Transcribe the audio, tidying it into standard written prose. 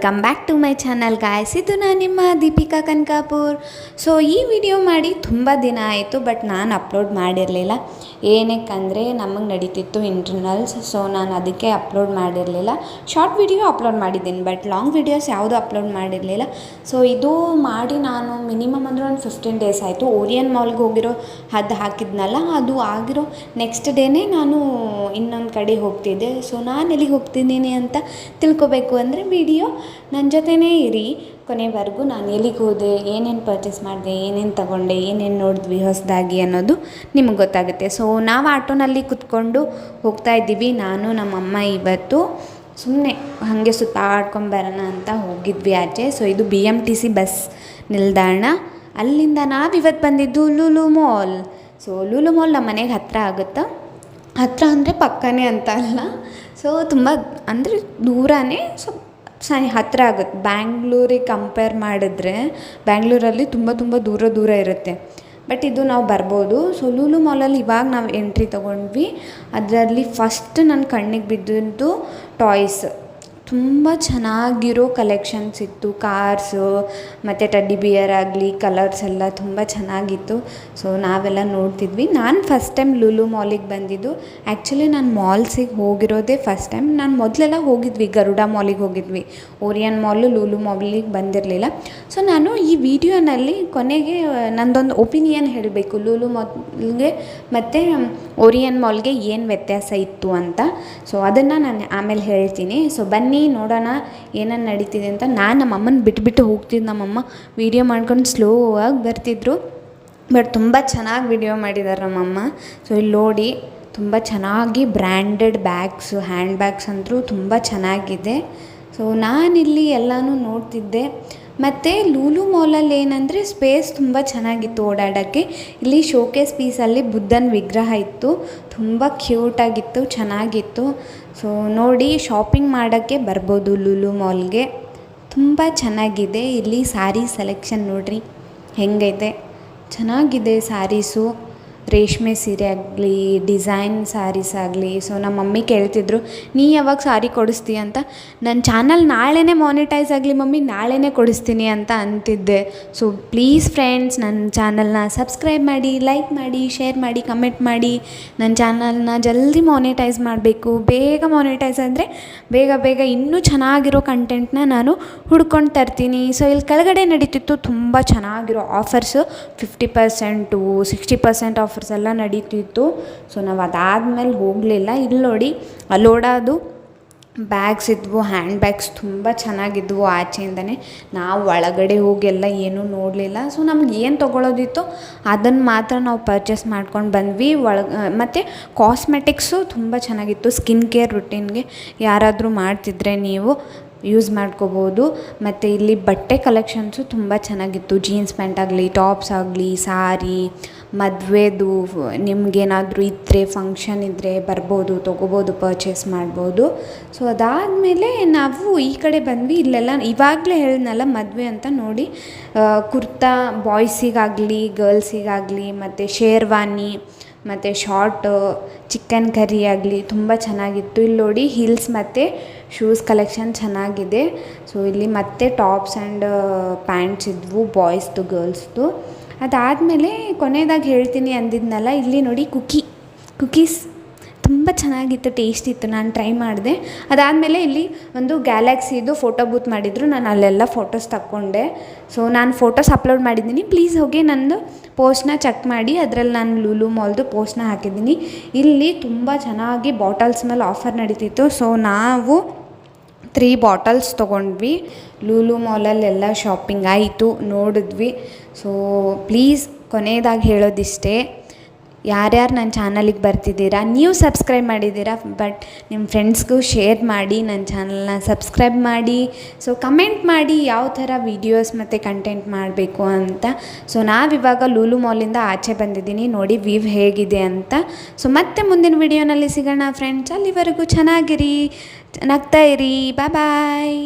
Welcome back to my channel guys. ಇದು ನಾನು ನಿಮ್ಮ ದೀಪಿಕಾ ಕನಕಾಪುರ್. ಸೊ ಈ ವಿಡಿಯೋ ಮಾಡಿ ತುಂಬ ದಿನ ಆಯಿತು, ಬಟ್ ನಾನು ಅಪ್ಲೋಡ್ ಮಾಡಿರಲಿಲ್ಲ. ಏನಕ್ಕಂದರೆ ನಮಗೆ ನಡೀತಿತ್ತು ಇಂಟರ್ನಲ್ಸ್, ಸೊ ನಾನು ಅದಕ್ಕೆ ಅಪ್ಲೋಡ್ ಮಾಡಿರಲಿಲ್ಲ. ಶಾರ್ಟ್ ವಿಡಿಯೋ ಅಪ್ಲೋಡ್ ಮಾಡಿದ್ದೀನಿ, ಬಟ್ ಲಾಂಗ್ ವೀಡಿಯೋಸ್ ಯಾವುದೂ ಅಪ್ಲೋಡ್ ಮಾಡಿರಲಿಲ್ಲ. ಸೊ ಇದು ಮಾಡಿ ನಾನು ಮಿನಿಮಮ್ ಅಂದರೆ ಒಂದು 15 ಡೇಸ್ ಆಯಿತು. ಓರಿಯನ್ ಮಾಲ್ಗೆ ಹೋಗಿರೋ ಅದು ಹಾಕಿದ್ನಲ್ಲ, ಅದು ಆಗಿರೋ ನೆಕ್ಸ್ಟ್ ಡೇನೇ ನಾನು ಇನ್ನೊಂದು ಕಡೆ ಹೋಗ್ತಿದ್ದೆ. ಸೊ ನಾನು ಎಲ್ಲಿಗೆ ಹೋಗ್ತಿದ್ದೀನಿ ಅಂತ ತಿಳ್ಕೊಬೇಕು ಅಂದರೆ ವಿಡಿಯೋ ನನ್ನ ಜೊತೆನೇ ಇರಿ ಕೊನೆವರೆಗೂ. ನಾನು ಎಲ್ಲಿಗೆ ಹೋದೆ, ಏನೇನು ಪರ್ಚೇಸ್ ಮಾಡಿದೆ, ಏನೇನು ತೊಗೊಂಡೆ, ಏನೇನು ನೋಡಿದ್ವಿ ಹೊಸದಾಗಿ ಅನ್ನೋದು ನಿಮಗೆ ಗೊತ್ತಾಗುತ್ತೆ. ಸೊ ನಾವು ಆಟೋನಲ್ಲಿ ಕುತ್ಕೊಂಡು ಹೋಗ್ತಾ ಇದ್ದೀವಿ. ನಾನು ನಮ್ಮಮ್ಮ ಇವತ್ತು ಸುಮ್ಮನೆ ಹಾಗೆ ಸುತ್ತಾಡ್ಕೊಂಬರೋಣ ಅಂತ ಹೋಗಿದ್ವಿ ಆಚೆ. ಸೊ ಇದು BMTC ಬಸ್ ನಿಲ್ದಾಣ. ಅಲ್ಲಿಂದ ನಾವಿವತ್ತು ಬಂದಿದ್ದು Lulu mall. So Lulu mall ನಮ್ಮ ಮನೆಗೆ ಹತ್ತಿರ ಆಗುತ್ತಾ, ಹತ್ತಿರ ಅಂದರೆ ಪಕ್ಕನೇ ಅಂತ ಅಲ್ಲ, ಸೊ ತುಂಬ ಅಂದರೆ ದೂರನೇ, ಸೊ ಹತ್ತಿರ ಆಗುತ್ತೆ. ಬ್ಯಾಂಗ್ಳೂರಿಗೆ ಕಂಪೇರ್ ಮಾಡಿದ್ರೆ ಬ್ಯಾಂಗ್ಳೂರಲ್ಲಿ ತುಂಬ ದೂರ ಇರುತ್ತೆ, ಬಟ್ ಇದು ನಾವು ಬರ್ಬೋದು. ಸೊ ಲೂಲು ಮಾಲಲ್ಲಿ ಇವಾಗ ನಾವು ಎಂಟ್ರಿ ತೊಗೊಂಡ್ವಿ. ಅದರಲ್ಲಿ ಫಸ್ಟ್ ನನ್ನ ಕಣ್ಣಿಗೆ ಬಿದ್ದಿದ್ದು ಟಾಯ್ಸ್. ತುಂಬ ಚೆನ್ನಾಗಿರೋ ಕಲೆಕ್ಷನ್ಸ್ ಇತ್ತು. ಕಾರ್ಸು ಮತ್ತು ಟೆಡ್ಡಿ ಬಿಯರ್ ಆಗಲಿ, ಕಲರ್ಸ್ ಎಲ್ಲ ತುಂಬ ಚೆನ್ನಾಗಿತ್ತು. ಸೊ ನಾವೆಲ್ಲ ನೋಡ್ತಿದ್ವಿ. ನಾನು ಫಸ್ಟ್ ಟೈಮ್ ಲೂಲು ಮಾಲಿಗೆ ಬಂದಿದ್ದು. ಆ್ಯಕ್ಚುಲಿ ನಾನು ಮಾಲ್ಸಿಗೆ ಹೋಗಿರೋದೇ ಫಸ್ಟ್ ಟೈಮ್. ನಾನು ಮೊದಲೆಲ್ಲ ಹೋಗಿದ್ವಿ, ಗರುಡ ಮಾಲಿಗೆ ಹೋಗಿದ್ವಿ, ಓರಿಯನ್ ಮಾಲು, ಲೂಲು ಮಾಲಿಗೆ ಬಂದಿರಲಿಲ್ಲ. ಸೊ ನಾನು ಈ ವಿಡಿಯೋನಲ್ಲಿ ಕೊನೆಗೆ ನಂದೊಂದು ಒಪಿನಿಯನ್ ಹೇಳಬೇಕು, ಲೂಲು ಮಾಲ್ಗೆ ಮತ್ತು ಓರಿಯನ್ ಮಾಲ್ಗೆ ಏನು ವ್ಯತ್ಯಾಸ ಇತ್ತು ಅಂತ. ಸೊ ಅದನ್ನು ನಾನು ಆಮೇಲೆ ಹೇಳ್ತೀನಿ. ಸೊ ಬನ್ನಿ ನೋಡೋಣ ಏನೇನು ನಡೀತಿದೆ ಅಂತ. ನಾನು ನಮ್ಮಮ್ಮನ ಬಿಟ್ಟು ಹೋಗ್ತಿದ್ದು, ನಮ್ಮಮ್ಮ ವೀಡಿಯೋ ಮಾಡ್ಕೊಂಡು ಸ್ಲೋ ಆಗಿ ಬರ್ತಿದ್ರು, ಬಟ್ ತುಂಬ ಚೆನ್ನಾಗಿ ವಿಡಿಯೋ ಮಾಡಿದ್ದಾರೆ ನಮ್ಮಮ್ಮ. ಸೊ ಇಲ್ಲಿ ನೋಡಿ, ತುಂಬ ಚೆನ್ನಾಗಿ ಬ್ರ್ಯಾಂಡೆಡ್ ಬ್ಯಾಗ್ಸು, ಹ್ಯಾಂಡ್ ಬ್ಯಾಗ್ಸ್ ಅಂತೂ ತುಂಬ ಚೆನ್ನಾಗಿದೆ. ಸೊ ನಾನಿಲ್ಲಿ ಎಲ್ಲನೂ ನೋಡ್ತಿದ್ದೆ. ಮತ್ತು ಲೂಲು ಮಾಲಲ್ಲಿ ಏನಂದರೆ ಸ್ಪೇಸ್ ತುಂಬ ಚೆನ್ನಾಗಿತ್ತು ಓಡಾಡೋಕ್ಕೆ. ಇಲ್ಲಿ ಶೋಕೇಸ್ ಪೀಸಲ್ಲಿ ಬುದ್ಧನ ವಿಗ್ರಹ ಇತ್ತು, ತುಂಬ ಕ್ಯೂಟಾಗಿತ್ತು, ಚೆನ್ನಾಗಿತ್ತು. ಸೊ ನೋಡಿ, ಶಾಪಿಂಗ್ ಮಾಡೋಕ್ಕೆ ಬರ್ಬೋದು ಲೂಲು ಮಾಲ್ಗೆ. ತುಂಬ ಚೆನ್ನಾಗಿದೆ. ಇಲ್ಲಿ ಸ್ಯಾರಿ ಸೆಲೆಕ್ಷನ್ ನೋಡಿರಿ ಹೆಂಗೈತೆ, ಚೆನ್ನಾಗಿದೆ ಸ್ಯಾರೀಸು. ರೇಷ್ಮೆ ಸೀರೆ ಆಗಲಿ, ಡಿಸೈನ್ ಸ್ಯಾರೀಸ್ ಆಗಲಿ. ಸೊ ನಮ್ಮ ಮಮ್ಮಿ ಕೇಳ್ತಿದ್ರು, ನೀ ಯಾವಾಗ ಸ್ಯಾರಿ ಕೊಡಿಸ್ತೀಯ ಅಂತ. ನನ್ನ ಚಾನಲ್ ನಾಳೆನೇ ಮಾನಿಟೈಸ್ ಆಗಲಿ ಮಮ್ಮಿ, ನಾಳೆನೇ ಕೊಡಿಸ್ತೀನಿ ಅಂತ ಅಂತಿದ್ದೆ. ಸೊ ಪ್ಲೀಸ್ ಫ್ರೆಂಡ್ಸ್, ನನ್ನ ಚಾನಲ್ನ ಸಬ್ಸ್ಕ್ರೈಬ್ ಮಾಡಿ, ಲೈಕ್ ಮಾಡಿ, ಶೇರ್ ಮಾಡಿ, ಕಮೆಂಟ್ ಮಾಡಿ. ನನ್ನ ಚಾನಲ್ನ ಜಲ್ದಿ ಮಾನಿಟೈಸ್ ಮಾಡಬೇಕು. ಬೇಗ ಮಾನಿಟೈಸ್ ಅಂದರೆ ಬೇಗ ಇನ್ನೂ ಚೆನ್ನಾಗಿರೋ ಕಂಟೆಂಟ್ನ ನಾನು ಹುಡ್ಕೊಂಡು ತರ್ತೀನಿ. ಸೊ ಇಲ್ಲಿ ಕೆಳಗಡೆ ನಡೀತಿತ್ತು ತುಂಬ ಚೆನ್ನಾಗಿರೋ ಆಫರ್ಸು, 50%, 60% ಆಫರ್ಸ್ ಎಲ್ಲ ನಡೀತಿತ್ತು. ಸೊ ನಾವು ಅದಾದಮೇಲೆ ಹೋಗಲಿಲ್ಲ. ಇಲ್ಲಿ ನೋಡಿ, ಅಲ್ಲೋಡೋದು ಬ್ಯಾಗ್ಸ್ ಇದ್ವು, ಹ್ಯಾಂಡ್ ಬ್ಯಾಗ್ಸ್ ತುಂಬ ಚೆನ್ನಾಗಿದ್ವು ಆಚೆಯಿಂದನೇ. ನಾವು ಒಳಗಡೆ ಹೋಗಿ ಎಲ್ಲ ಏನೂ ನೋಡಲಿಲ್ಲ. ಸೊ ನಮ್ಗೆ ಏನು ತೊಗೊಳೋದಿತ್ತು ಅದನ್ನು ಮಾತ್ರ ನಾವು ಪರ್ಚೇಸ್ ಮಾಡ್ಕೊಂಡು ಬಂದ್ವಿ. ಮತ್ತು ಕಾಸ್ಮೆಟಿಕ್ಸು ತುಂಬ ಚೆನ್ನಾಗಿತ್ತು. ಸ್ಕಿನ್ ಕೇರ್ ರುಟೀನ್ಗೆ ಯಾರಾದರೂ ಮಾಡ್ತಿದ್ರೆ ನೀವು ಯೂಸ್ ಮಾಡ್ಕೋಬೋದು. ಮತ್ತು ಇಲ್ಲಿ ಬಟ್ಟೆ ಕಲೆಕ್ಷನ್ಸು ತುಂಬ ಚೆನ್ನಾಗಿತ್ತು. ಜೀನ್ಸ್ ಪ್ಯಾಂಟ್ ಆಗಲಿ, ಟಾಪ್ಸ್ ಆಗಲಿ, ಸಾರಿ, ಮದುವೆದು ನಿಮಗೇನಾದರೂ ಇದ್ದರೆ, ಫಂಕ್ಷನ್ ಇದ್ದರೆ ಬರ್ಬೋದು, ತೊಗೋಬೋದು, ಪರ್ಚೇಸ್ ಮಾಡ್ಬೋದು. ಸೊ ಅದಾದಮೇಲೆ ನಾವು ಈ ಕಡೆ ಬಂದ್ವಿ. ಇಲ್ಲೆಲ್ಲ ಇವಾಗಲೇ ಹೇಳಿದ್ನಲ್ಲ ಮದುವೆ ಅಂತ, ನೋಡಿ ಕುರ್ತಾ ಬಾಯ್ಸಿಗಾಗಲಿ, ಗರ್ಲ್ಸಿಗಾಗಲಿ, ಮತ್ತು ಶೇರ್ವಾನಿ, ಮತ್ತು ಶಾರ್ಟ್, ಚಿಕನ್ ಕರಿ ಆಗಲಿ ತುಂಬ ಚೆನ್ನಾಗಿತ್ತು. ಇಲ್ಲಿ ನೋಡಿ ಹೀಲ್ಸ್ ಮತ್ತು ಶೂಸ್ ಕಲೆಕ್ಷನ್ ಚೆನ್ನಾಗಿದೆ. ಸೊ ಇಲ್ಲಿ ಮತ್ತೆ ಟಾಪ್ಸ್ ಆ್ಯಂಡ್ ಪ್ಯಾಂಟ್ಸ್ ಇದ್ವು, ಬಾಯ್ಸ್ದು, ಗರ್ಲ್ಸ್ದು. ಅದಾದಮೇಲೆ ಕೊನೆಯದಾಗಿ ಹೇಳ್ತೀನಿ ಅಂದಿದ್ನಲ್ಲ, ಇಲ್ಲಿ ನೋಡಿ ಕುಕೀಸ್ ತುಂಬ ಚೆನ್ನಾಗಿತ್ತು, ಟೇಸ್ಟ್ ಇತ್ತು, ನಾನು ಟ್ರೈ ಮಾಡಿದೆ. ಅದಾದಮೇಲೆ ಇಲ್ಲಿ ಒಂದು ಗ್ಯಾಲಕ್ಸಿದು ಫೋಟೋ ಬೂತ್ ಮಾಡಿದ್ರು, ನಾನು ಅಲ್ಲೆಲ್ಲ ಫೋಟೋಸ್ ತಕ್ಕೊಂಡೆ. ಸೊ ನಾನು ಫೋಟೋಸ್ ಅಪ್ಲೋಡ್ ಮಾಡಿದ್ದೀನಿ, ಪ್ಲೀಸ್ ಹೋಗಿ ನಂದು ಪೋಸ್ಟ್ನ ಚೆಕ್ ಮಾಡಿ. ಅದರಲ್ಲಿ ನಾನು ಲೂಲು ಮಾಲ್ದು ಪೋಸ್ಟ್ನ ಹಾಕಿದ್ದೀನಿ. ಇಲ್ಲಿ ತುಂಬ ಚೆನ್ನಾಗಿ ಬಾಟಲ್ಸ್ ಮೇಲೆ ಆಫರ್ ನಡೀತಿತ್ತು. ಸೊ ನಾವು 3 ಬಾಟಲ್ಸ್ ತೊಗೊಂಡ್ವಿ. ಲೂಲು ಮಾಲಲ್ಲೆಲ್ಲ ಶಾಪಿಂಗ್ ಆಯಿತು, ನೋಡಿದ್ವಿ. ಸೊ ಪ್ಲೀಸ್ ಕೊನೆಯದಾಗಿ ಹೇಳೋದಿಷ್ಟೇ, ಯಾರ್ಯಾರು ನನ್ನ ಚಾನಲಿಗೆ ಬರ್ತಿದ್ದೀರಾ, ನೀವು ಸಬ್ಸ್ಕ್ರೈಬ್ ಮಾಡಿದ್ದೀರಾ, ಬಟ್ ನಿಮ್ಮ ಫ್ರೆಂಡ್ಸ್ಗೂ ಶೇರ್ ಮಾಡಿ, ನನ್ನ ಚಾನಲ್ನ ಸಬ್ಸ್ಕ್ರೈಬ್ ಮಾಡಿ. ಸೊ ಕಮೆಂಟ್ ಮಾಡಿ ಯಾವ ಥರ ವೀಡಿಯೋಸ್ ಮತ್ತು ಕಂಟೆಂಟ್ ಮಾಡಬೇಕು ಅಂತ. ಸೊ ನಾವಿವಾಗ ಲೂಲು ಮಾಲಿಂದ ಆಚೆ ಬಂದಿದ್ದೀನಿ, ನೋಡಿ ವ್ಯೂ ಹೇಗಿದೆ ಅಂತ. ಸೊ ಮತ್ತೆ ಮುಂದಿನ ವೀಡಿಯೋನಲ್ಲಿ ಸಿಗೋಣ ಫ್ರೆಂಡ್ಸ್. ಅಲ್ಲಿವರೆಗೂ ಚೆನ್ನಾಗಿರಿ, ನಗ್ತಾ ಇರಿ. ಬಾಯ್.